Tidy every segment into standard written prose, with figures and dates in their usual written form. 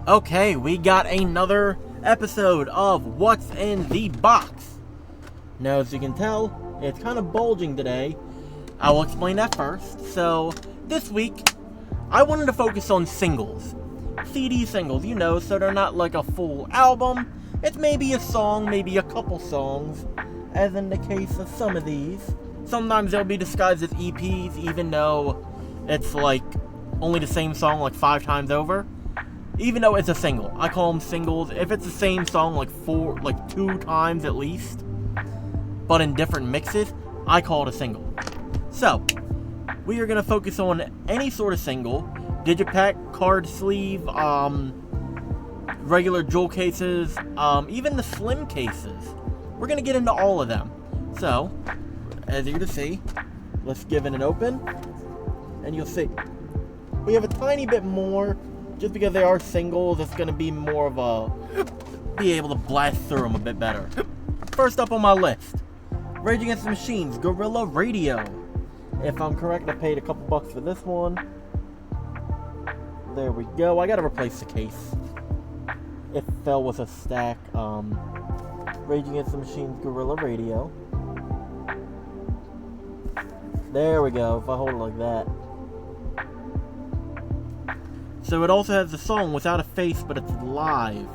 Okay, we got another episode of What's in the Box. Now, as you can tell, it's kind of bulging today. I will explain that first. So, this week, I wanted to focus on singles. CD singles, so they're not like a full album. It's maybe a song, maybe a couple songs, as in the case of some of these. Sometimes they'll be disguised as EPs, even though it's like only the same song like 5 times over. Even though it's a single, I call them singles. If it's the same song like 2 times at least, but in different mixes, I call it a single. So, we are going to focus on any sort of single, digipack, card sleeve, regular jewel cases, even the slim cases. We're going to get into all of them. So, as you can see, let's give it an open, and you'll see we have a tiny bit more. Just because they are singles, it's going to be more of be able to blast through them a bit better. First up on my list, Rage Against the Machine's Gorilla Radio. If I'm correct, I paid a couple bucks for this one. There we go. I got to replace the case. It fell with a stack. Rage Against the Machine's Gorilla Radio. There we go. If I hold it like that. So it also has the song without a face, but it's live.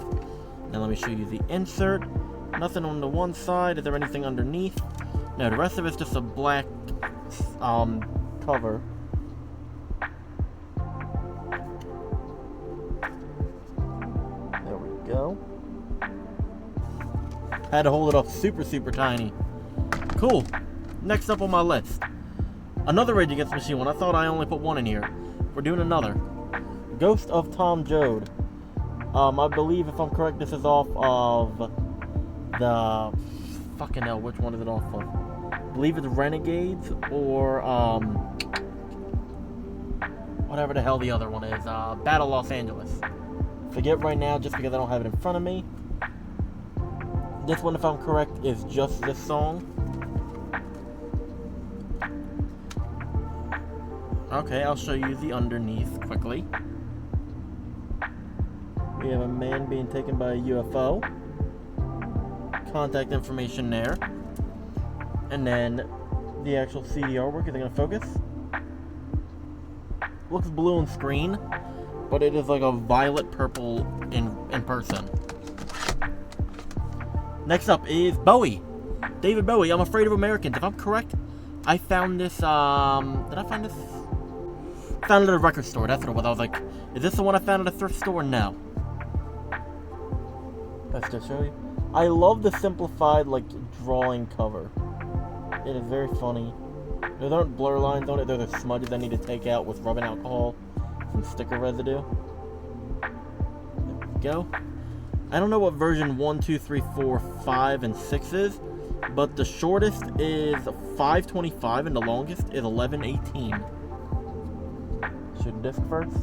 Now let me show you the insert. Nothing on the one side. Is there anything underneath? No, the rest of it's just a black cover. There we go. Had to hold it up super tiny. Cool. Next up on my list, another Rage Against the Machine one. I thought I only put one in here. We're doing another. Ghost of Tom Joad. I believe, if I'm correct, this is off of the... fucking hell, which one is it off of? I believe it's Renegades, or, whatever the hell the other one is. Battle Los Angeles. Forget right now, just because I don't have it in front of me. This one, if I'm correct, is just this song. Okay, I'll show you the underneath quickly. We have a man being taken by a UFO. Contact information there. And then the actual CD artwork. Is it going to focus? Looks blue on screen, but it is like a violet purple in person. Next up is Bowie. David Bowie, I'm Afraid of Americans. If I'm correct, I found this, did I find this? Found it at a record store, that's what it was. I was like, is this the one I found at a thrift store? No. Let's just show you. I love the simplified, drawing cover. It is very funny. There aren't blur lines on it, there's the smudges I need to take out with rubbing alcohol, some sticker residue. There we go. I don't know what version 1, 2, 3, 4, 5, and 6 is, but the shortest is 525 and the longest is 1118. Should disc first.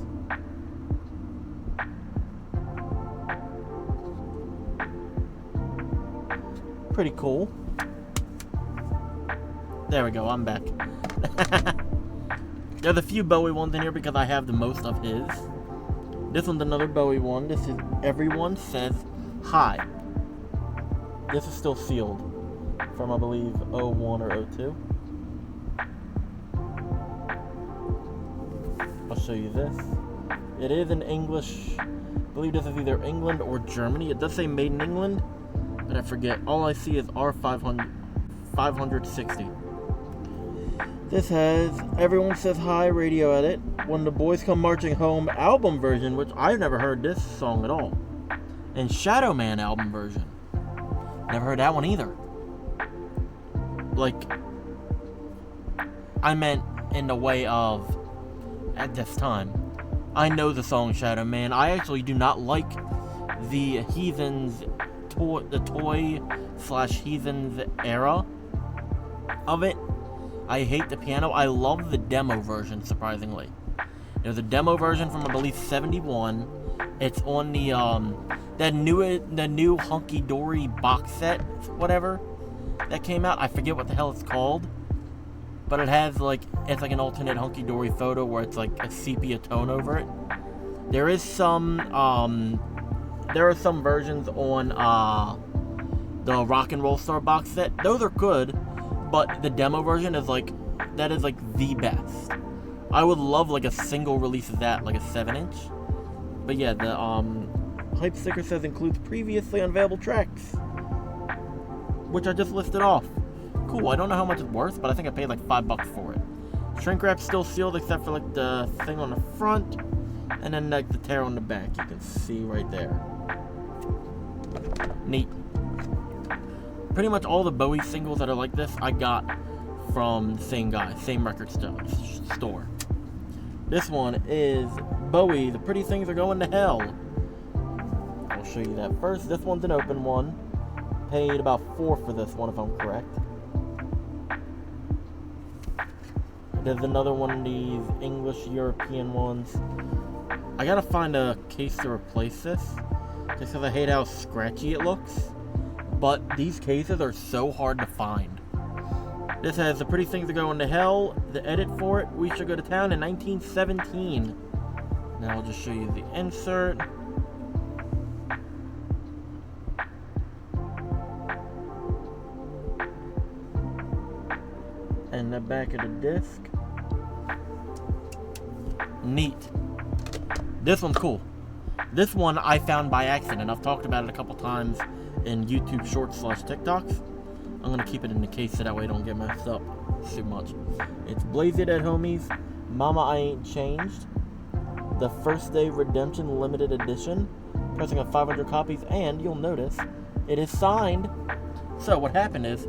Pretty cool. There we go, I'm back. There's a few Bowie ones in here because I have the most of his. This one's another Bowie one. This is Everyone Says Hi. This is still sealed from, I believe, 01 or 02. I'll show you this. It is in English. I believe this is either England or Germany. It does say made in England, but I forget. All I see is R560. This has Everyone Says Hi radio edit, When the Boys Come Marching Home album version, which I've never heard this song at all, and Shadow Man album version. Never heard that one either. I meant in the way of, at this time, I know the song Shadow Man. I actually do not like the Heathens toy/Heathens era of it. I hate the piano. I love the demo version, surprisingly. There's a demo version from, I believe, 71. It's on the new Hunky Dory box set, whatever, that came out. I forget what the hell it's called. But it has, it's like an alternate Hunky Dory photo where it's like a sepia tone over it. There are some versions on the Rock and Roll Star box set. Those are good, but the demo version is like the best. I would love like a single release of that, like a 7-inch. But yeah, the hype sticker says includes previously unavailable tracks, which I just listed off. Cool. I don't know how much it's worth, but I think I paid like $5 for it. Shrink wrap's still sealed except for like the thing on the front, and then like the tear on the back. You can see right there. Neat. Pretty much all the Bowie singles that are like this, I got from the same guy, same record store. This one is Bowie, The Pretty Things Are Going to Hell. I'll show you that first. This one's an open one. Paid about $4 for this one, if I'm correct. There's another one of these English European ones. I gotta find a case to replace this, just because I hate how scratchy it looks. But these cases are so hard to find. This has The Pretty Things Are Going to Hell, the edit for it, We Should Go to Town in 1917. Now I'll just show you the insert. And the back of the disc. Neat. This one's cool. This one I found by accident. I've talked about it a couple times in YouTube Shorts / TikToks. I'm gonna keep it in the case so that way I don't get messed up too much. It's Blaze It at Homies, Mama I Ain't Changed, the First Day Redemption Limited Edition, pressing of 500 copies, and you'll notice it is signed. So what happened is,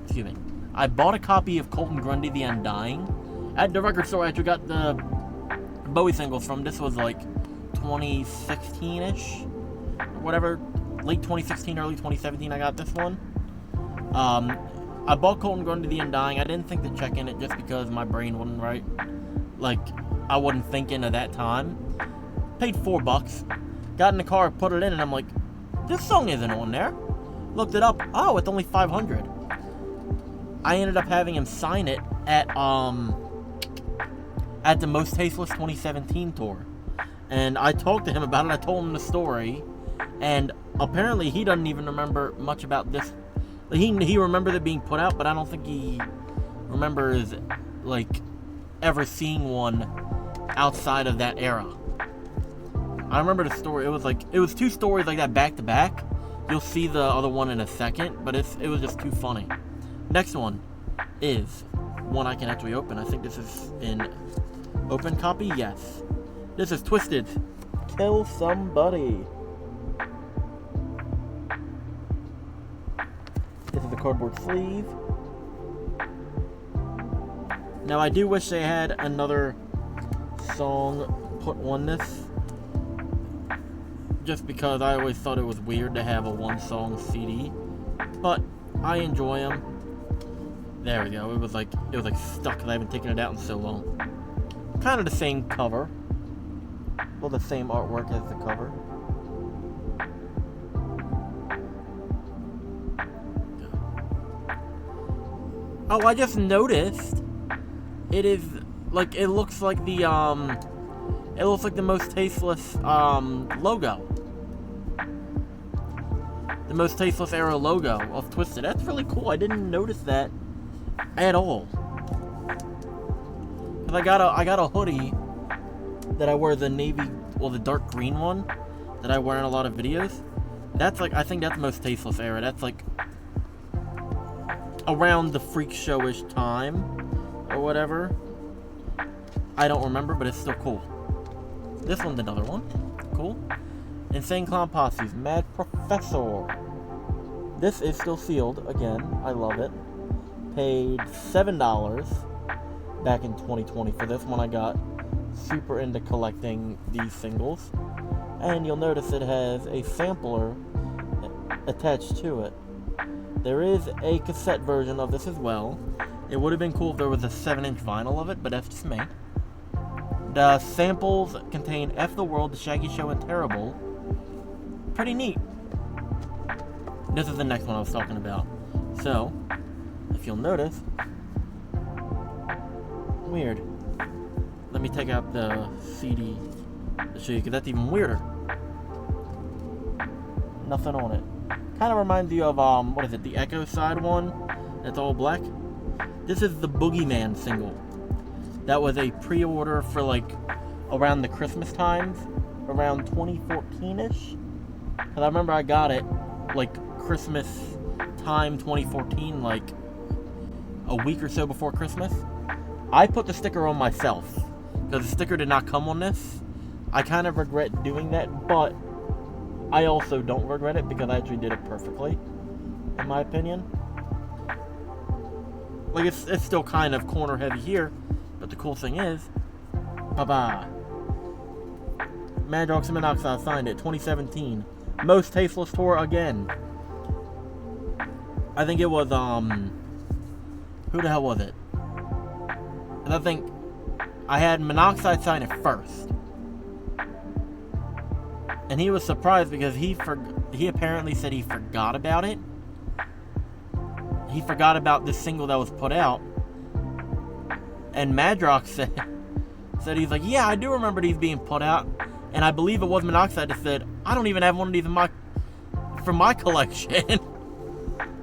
excuse me, I bought a copy of Colton Grundy, The Undying, at the record store I actually got the Bowie singles from. This was like 2016-ish, whatever, late 2016, early 2017 I got this one. I bought Colton Grundy, The Undying. I didn't think to check in it just because my brain wasn't right. Like, I wasn't thinking of that time. Paid $4. Got in the car, put it in, and I'm like, this song isn't on there. Looked it up. Oh, it's only 500. I ended up having him sign it at the Most Tasteless 2017 tour. And I talked to him about it. I told him the story. And apparently he doesn't even remember much about this. He remembered it being put out, but I don't think he remembers, like, ever seeing one outside of that era. I remember the story. It was two stories like that back to back. You'll see the other one in a second, but it was just too funny. Next one is one I can actually open. I think this is in open copy. Yes. This is Twisted. Kill Somebody. This is the cardboard sleeve. Now I do wish they had another song put on this, just because I always thought it was weird to have a one-song CD, but I enjoy them. There we go. It was like stuck because I haven't taken it out in so long. Kind of the same cover. Well, the same artwork as the cover. Oh, I just noticed. It is like it looks like the Most Tasteless logo. The Most Tasteless era logo of Twisted. That's really cool. I didn't notice that at all. Cause I got a hoodie that I wear, the the dark green one that I wear in a lot of videos. That's like, I think that's Most Tasteless era. That's like around the Freak Show-ish time or whatever. I don't remember, but it's still cool. This one's another one. Cool. Insane Clown Posse's Mad Professor. This is still sealed. Again, I love it. Paid $7 back in 2020 for this one. I got super into collecting these singles. And you'll notice it has a sampler attached to it. There is a cassette version of this as well. It would have been cool if there was a 7-inch vinyl of it, but that's just me. The samples contain F the World, The Shaggy Show, and Terrible. Pretty neat. This is the next one I was talking about. So, if you'll notice, weird. Let Let me take out the CD to show you, because that's even weirder. Nothing on it. Kind of reminds you of, what is it, the Echo Side one? That's all black. This is the Boogeyman single. That was a pre-order for, like, around the Christmas times. Around 2014-ish. Because I remember I got it, like, Christmas time 2014, like, a week or so before Christmas. I put the sticker on myself, because the sticker did not come on this. I kind of regret doing that, but I also don't regret it, because I actually did it perfectly, in my opinion. Like, it's still kind of corner heavy here, but the cool thing is, bye-bye. Madrox and Monoxide signed it, 2017. Most Tasteless Tour again. I think it was, who the hell was it? And I think I had Monoxide sign it first. And he was surprised because he apparently said he forgot about it. He forgot about this single that was put out. And Madrox said he's like, yeah, I do remember these being put out. And I believe it was Monoxide that said, I don't even have one of these from my collection.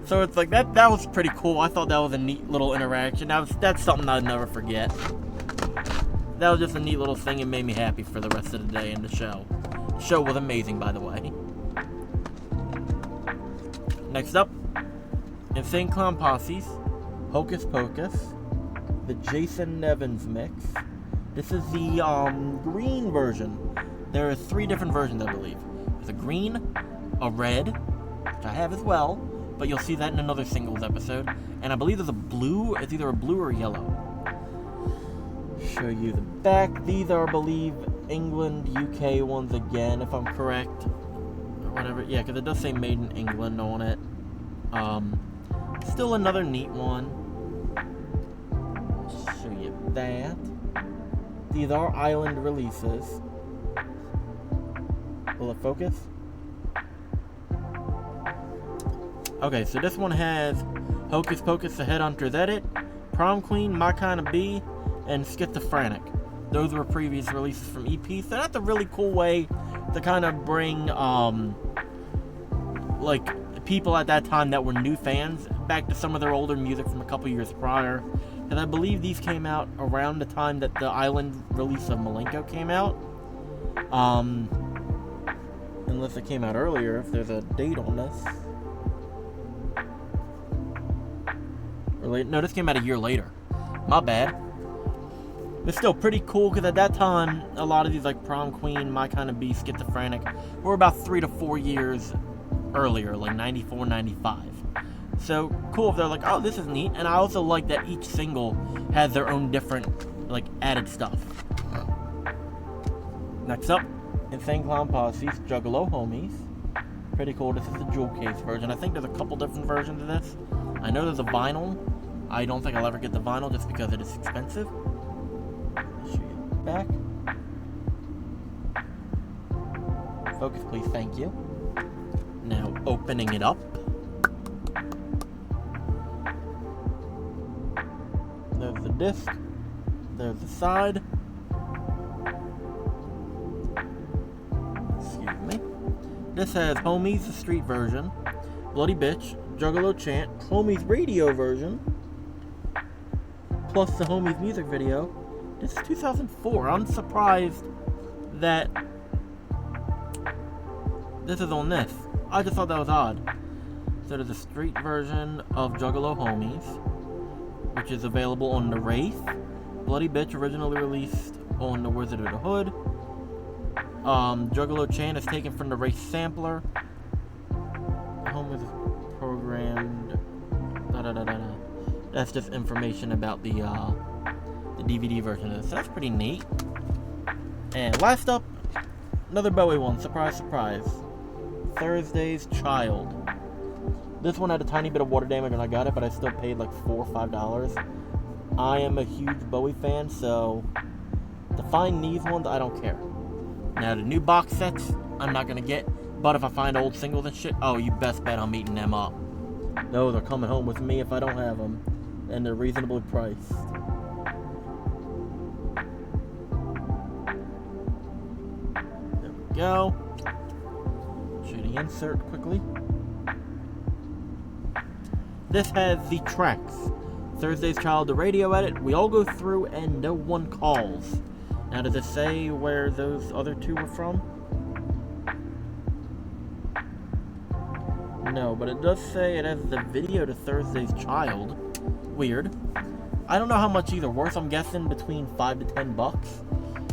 So it's like, that was pretty cool. I thought that was a neat little interaction. That's something I'd never forget. That was just a neat little thing and made me happy for the rest of the day and the show. The show was amazing, by the way. Next up, Insane Clown Posse's Hocus Pocus, the Jason Nevins mix. This is the green version. There are 3 different versions, I believe. There's a green, a red, which I have as well, but you'll see that in another singles episode. And I believe there's a blue. It's either a blue or a yellow. Show you the back. These are, I believe, England, UK ones again, if I'm correct. Or whatever. Yeah, because it does say Made in England on it. Still another neat one. Show you that. These are island releases. Will it focus? Okay, so this one has Hocus Pocus, The Headhunter's Edit, Prom Queen, My Kind of Bee, and Schizophrenic. Those were previous releases from EPs. So that's a really cool way to kind of bring, like, people at that time that were new fans back to some of their older music from a couple years prior. And I believe these came out around the time that the Island release of Malenko came out. Unless it came out earlier, if there's a date on this. No, this came out a year later. My bad. But still pretty cool, because at that time, a lot of these, like Prom Queen, My Kind of Bee, Schizophrenic, were about 3 to 4 years earlier, like 94, 95. So, cool if they're like, oh, this is neat. And I also like that each single has their own different, like, added stuff. Next up, Insane Clown Posse's Juggalo Homies. Pretty cool. This is the jewel case version. I think there's a couple different versions of this. I know there's a vinyl. I don't think I'll ever get the vinyl just because it is expensive. I'll show you the back. Focus, please. Thank you. Now, opening it up. There's the disc. There's the side. Excuse me. This has Homies, the street version, Bloody Bitch, Juggalo Chant, Homies radio version, plus the Homies music video. This is 2004. I'm surprised that this is on this. I just thought that was odd. So there's a street version of Juggalo Homies, which is available on the Wraith. Bloody Bitch, originally released on the Wizard of the Hood. Juggalo Chant is taken from the Wraith sampler. Home is programmed. That's just information about the DVD version of this. So that's pretty neat. And last up, another Bowie one. Surprise, surprise. Thursday's Child. This one had a tiny bit of water damage when I got it, but I still paid like $4 or $5. I am a huge Bowie fan, so to find these ones, I don't care. Now, the new box sets, I'm not going to get, but if I find old singles and shit, oh, you best bet I'm eating them up. Those are coming home with me if I don't have them, and they're reasonably priced. go. Show the insert quickly. This has the tracks. Thursday's Child, the radio edit. We all go through and no one calls. Now, does it say where those other two were from? No, but it does say it has the video to Thursday's Child. Weird. I don't know how much these are worth. I'm guessing between $5 to $10.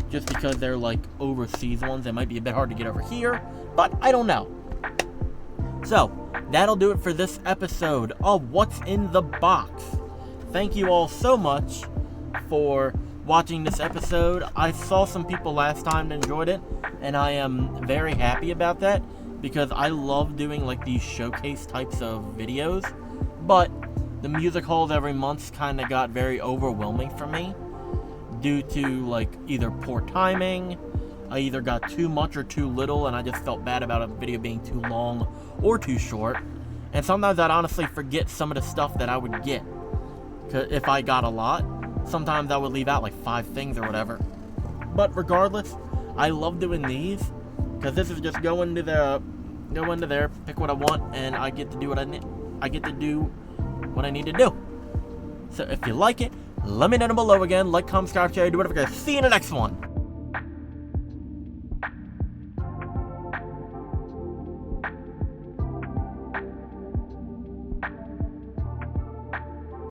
Just because they're like overseas ones. They might be a bit hard to get over here. But I don't know. So, that'll do it for this episode of What's in the Box. Thank you all so much for watching this episode. I saw some people last time that enjoyed it, and I am very happy about that because I love doing like these showcase types of videos, but the music hauls every month kind of got very overwhelming for me due to like either poor timing. I either got too much or too little, and I just felt bad about a video being too long or too short. And sometimes I'd honestly forget some of the stuff that I would get. 'Cause if I got a lot, sometimes I would leave out like 5 things or whatever. But regardless, I love doing these because this is just go into there, pick what I want, and I get to do what I need. I get to do what I need to do. So if you like it, let me know down below again. Like, comment, subscribe, share, do whatever. Guys, see you in the next one.